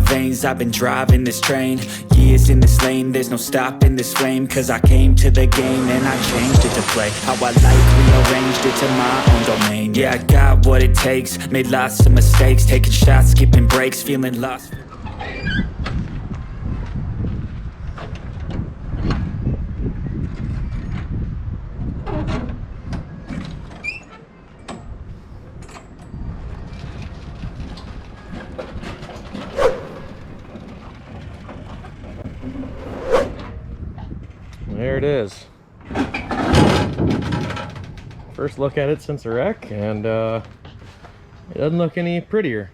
veins, I've been driving this train. Years in this lane, there's no stopping this flame. Cause I came to the game and I changed it to play how I like, rearranged it to my own domain. Yeah, I got what it takes, made lots of mistakes, taking shots, skipping breaks, feeling lost. There it is. First look at it since the wreck, and it doesn't look any prettier.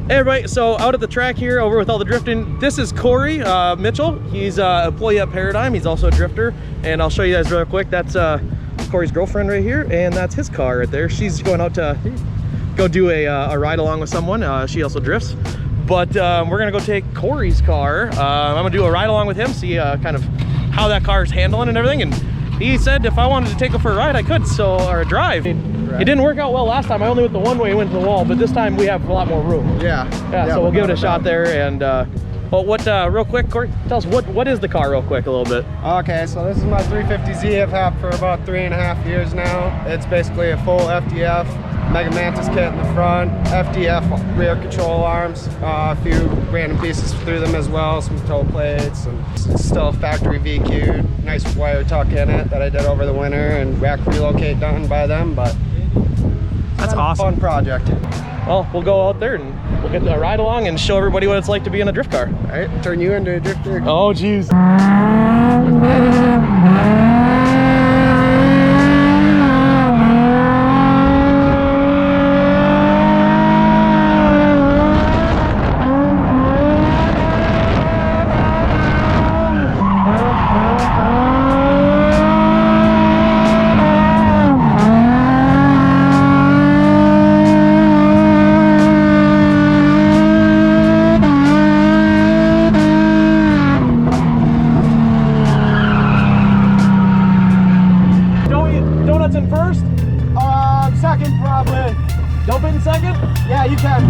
Hey everybody, so out at the track here, over with all the drifting, this is Corey Mitchell. He's an employee at Paradigm. He's also a drifter, and I'll show you guys real quick. That's Corey's girlfriend right here, and that's his car right there. She's going out to go do a ride along with someone. She also drifts. But we're gonna go take Corey's car. I'm gonna do a ride along with him, see kind of how that car is handling and everything. And he said if I wanted to take it for a ride, I could, or a drive. Right. It didn't work out well last time. I only went the one way, went to the wall, but this time we have a lot more room. Yeah, so we'll give it a shot there. And but what, real quick, Corey, tell us what is the car real quick a little bit. Okay, so this is my 350Z I've had for about 3.5 years now. It's basically a full FDF, Mega Mantis kit in the front, FDF rear control arms, a few random pieces through them as well, some toe plates, and it's still factory VQ. Nice wire tuck in it that I did over the winter and rack relocate done by them, but that's awesome. Fun project. Well, we'll go out there and we'll get a ride along and show everybody what it's like to be in a drift car. All right, turn you into a drifter. Oh, geez. Second, probably. Dope in second? Yeah, you can.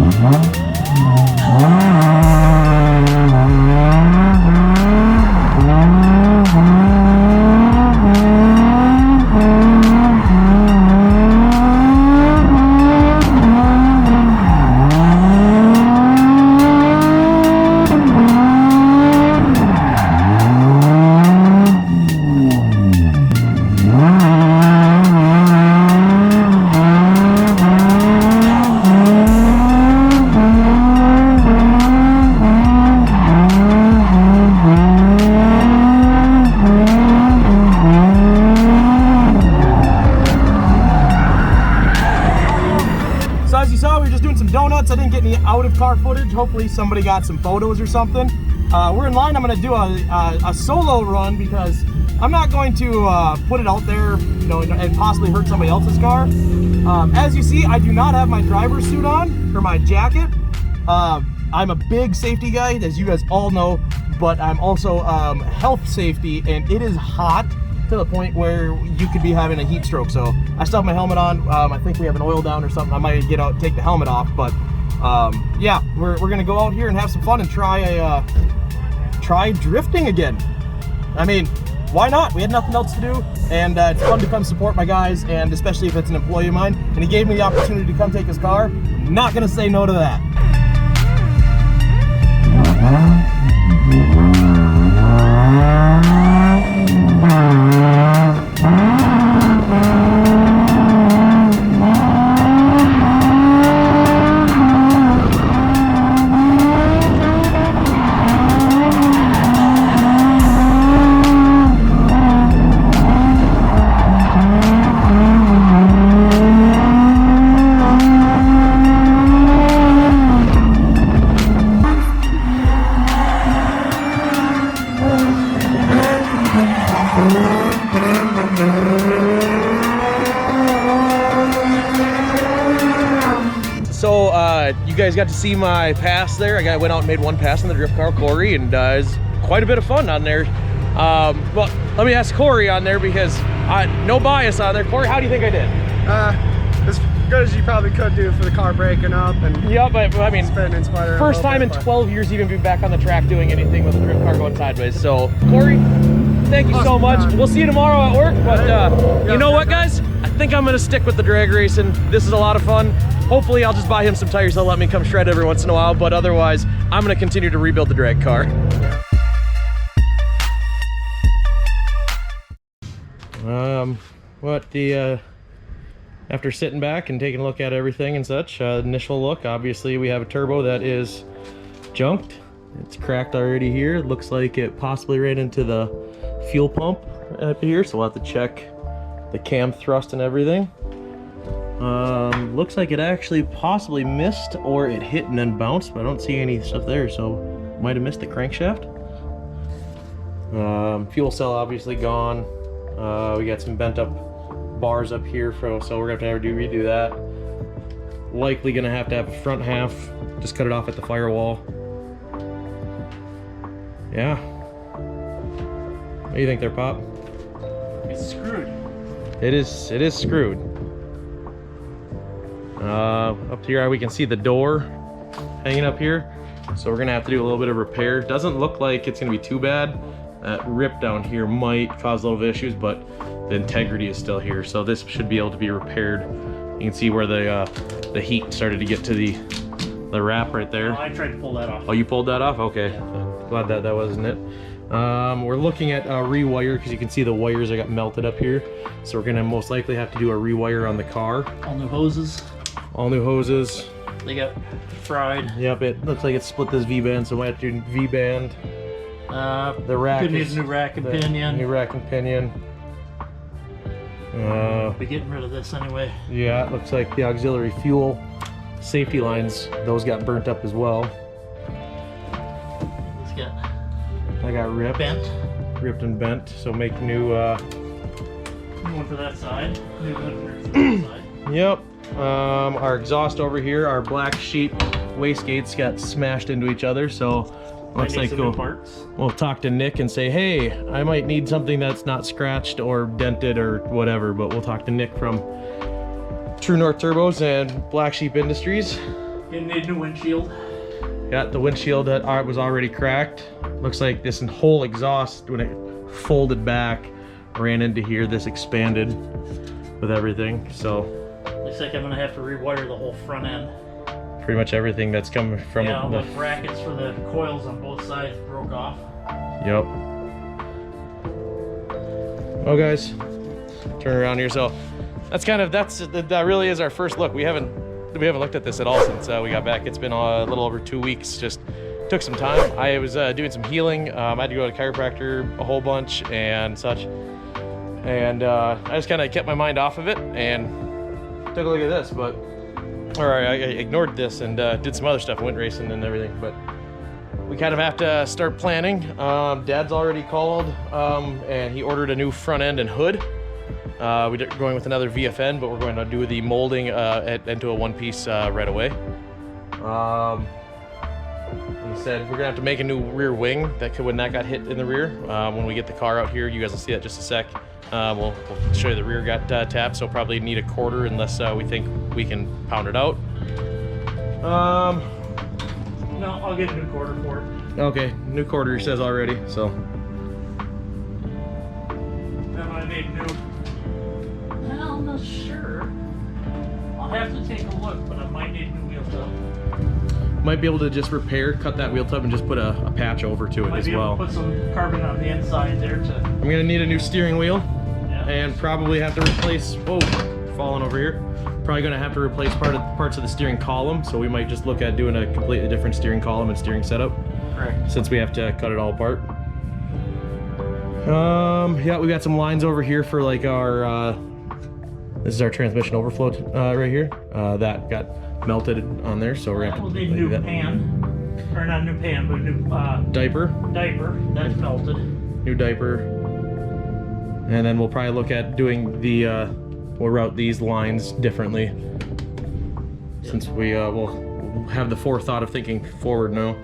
Donuts. I didn't get any out of car footage. Hopefully somebody got some photos or something. We're in line. I'm going to do a solo run because I'm not going to put it out there, you know, and possibly hurt somebody else's car. As you see, I do not have my driver's suit on or my jacket. I'm a big safety guy, as you guys all know, but I'm also health safety, and it is hot to the point where you could be having a heat stroke. So I still have my helmet on. I think we have an oil down or something. I might get out, take the helmet off, but yeah, we're gonna go out here and have some fun and try drifting again. I mean, why not? We had nothing else to do, and it's fun to come support my guys, and especially if it's an employee of mine, and he gave me the opportunity to come take his car. I'm not gonna say no to that. So you guys got to see my pass there. I went out and made one pass in the drift car, Corey, and it's quite a bit of fun on there. Well, let me ask Corey on there because no bias on there. Corey, how do you think I did? as good as you probably could do for the car breaking up. And yeah, but I mean, spinning, sputtering, first time in 12 years even be back on the track doing anything with a drift car going sideways. So Corey, thank you so much. We'll see you tomorrow at work. But you know what, guys? I think I'm gonna stick with the drag racing. This is a lot of fun. Hopefully I'll just buy him some tires. He'll let me come shred every once in a while. But otherwise, I'm gonna continue to rebuild the drag car. After sitting back and taking a look at everything and such, initial look, obviously we have a turbo that is junked. It's cracked already here. It looks like it possibly ran into the fuel pump up here, so we'll have to check the cam thrust and everything. Looks like it actually possibly missed, or it hit and then bounced, but I don't see any stuff there, so might have missed the crankshaft. Fuel cell obviously gone. We got some bent up bars up here, so we're gonna have to redo that. Likely gonna have to have a front half, just cut it off at the firewall. Yeah. What do you think there, Pop? It's screwed. It is screwed. Up here we can see the door hanging up here, so we're gonna have to do a little bit of repair. Doesn't look like it's gonna be too bad. That rip down here might cause a little bit of issues, but the integrity is still here, so this should be able to be repaired. You can see where the heat started to get to the wrap right there. Oh, I tried to pull that off. Oh, you pulled that off? Okay. Glad that wasn't it. We're looking at a rewire, because you can see the wires that got melted up here. So we're gonna most likely have to do a rewire on the car. All new hoses. All new hoses. They got fried. Yep, it looks like it split this V-band, so we have to do V-band. The rack could need a new rack and pinion. New rack and pinion. Be getting rid of this anyway. Yeah, it looks like the auxiliary fuel safety lines, those got burnt up as well. I got ripped. Ripped and bent, so make new one for that side. New one for that side. Yep. Our exhaust over here, our black sheep wastegates got smashed into each other, so looks like we'll talk to Nick and say, hey, I might need something that's not scratched or dented or whatever, but we'll talk to Nick from True North Turbos and Black Sheep Industries. You need a new windshield. Got the windshield that was already cracked. Looks like this whole exhaust, when it folded back, ran into here. This expanded with everything, so. Looks like I'm gonna have to rewire the whole front end. Pretty much everything that's coming from all the brackets for the coils on both sides broke off. Yep. Oh, guys, turn around here. So that really is our first look. We haven't looked at this at all since we got back. It's been a little over 2 weeks. Just took some time. I was doing some healing. I had to go to chiropractor a whole bunch and such, and I just kind of kept my mind off of it and took a look at this, but. I ignored this and did some other stuff, went racing and everything, but we kind of have to start planning. Dad's already called and he ordered a new front end and hood. We're going with another VFN, but we're going to do the molding into a one-piece right away. He said we're gonna have to make a new rear wing when that got hit in the rear. When we get the car out here, you guys will see that in just a sec. We'll show you the rear got tapped, so probably need a quarter unless we think we can pound it out. No, I'll get a new quarter for it. Okay, new quarter he says already, so. That might need new. Well, I'm not sure. I'll have to take a look, but I might need new wheel tub. Might be able to just cut that wheel tub and just put a patch over to it as well. Put some carbon on the inside there to. I'm gonna need a new steering wheel. Yeah. And probably have to replace, whoa, falling over here. Probably gonna have to replace parts of the steering column, so we might just look at doing a completely different steering column and steering setup. Correct. Since we have to cut it all apart. Yeah, we got some lines over here for like our, this is our transmission overflow right here. That got melted on there, so we're gonna have to need a new pan. Or not a new pan, but a new diaper. That's melted. New diaper. And then we'll probably look at doing the, we'll route these lines differently. Since we will have the forethought of thinking forward now.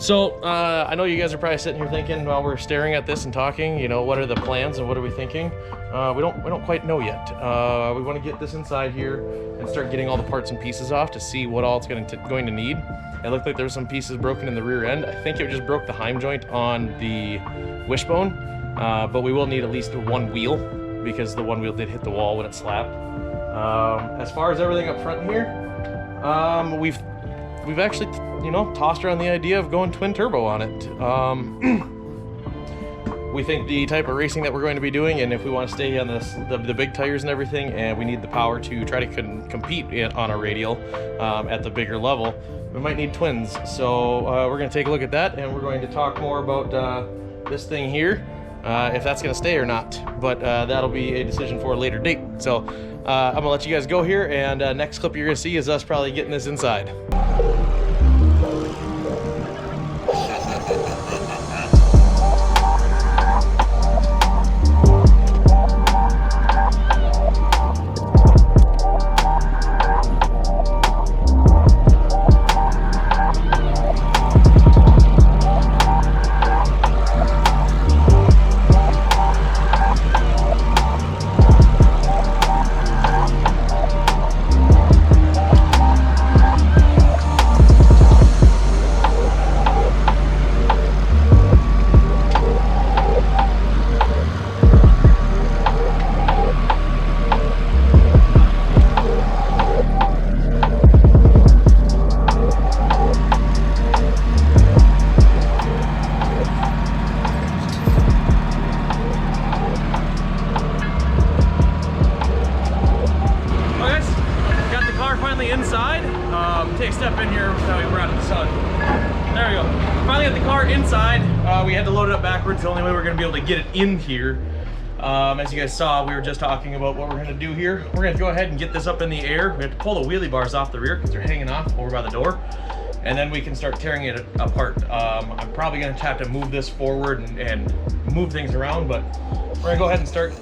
So I know you guys are probably sitting here thinking while we're staring at this and talking, you know, what are the plans and what are we thinking? We don't quite know yet. We want to get this inside here and start getting all the parts and pieces off to see what all it's going to need. It looked like there were some pieces broken in the rear end. I think it just broke the heim joint on the wishbone, but we will need at least one wheel because the one wheel did hit the wall when it slapped. As far as everything up front here, we've actually, you know, tossed around the idea of going twin turbo on it. We think the type of racing that we're going to be doing, and if we want to stay on the big tires and everything, and we need the power to try to compete on a radial at the bigger level, we might need twins. So we're going to take a look at that, and we're going to talk more about this thing here, if that's going to stay or not. But that'll be a decision for a later date. So I'm going to let you guys go here, and next clip you're going to see is us probably getting this inside. Inside, take a step in here. We're out of the sun. There we go. Finally got the car inside. We had to load it up backwards. The only way we're going to be able to get it in here. As you guys saw, we were just talking about what we're going to do here. We're going to go ahead and get this up in the air. We have to pull the wheelie bars off the rear because they're hanging off over by the door, and then we can start tearing it apart. I'm probably going to have to move this forward and move things around, but we're going to go ahead and start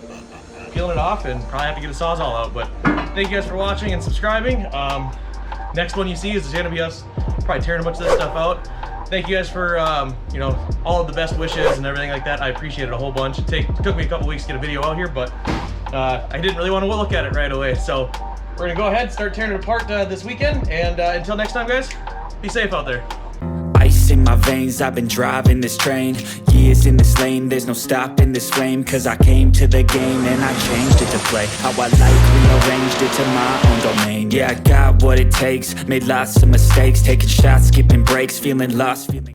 peeling it off and probably have to get a Sawzall out. But thank you guys for watching and subscribing. Next one you see is going to be us probably tearing a bunch of this stuff out. Thank you guys for you know, all of the best wishes and everything like that. I appreciate it a whole bunch. It took me a couple weeks to get a video out here, but I didn't really want to look at it right away. So we're going to go ahead and start tearing it apart this weekend. And until next time, guys, be safe out there. Ice in my veins, I've been driving this train. Years in this lane, there's no stopping this flame. Cause I came to the game and I changed it to play how I like, rearranged it to my own domain. Yeah, I got what it takes, made lots of mistakes, taking shots, skipping breaks, feeling lost, feeling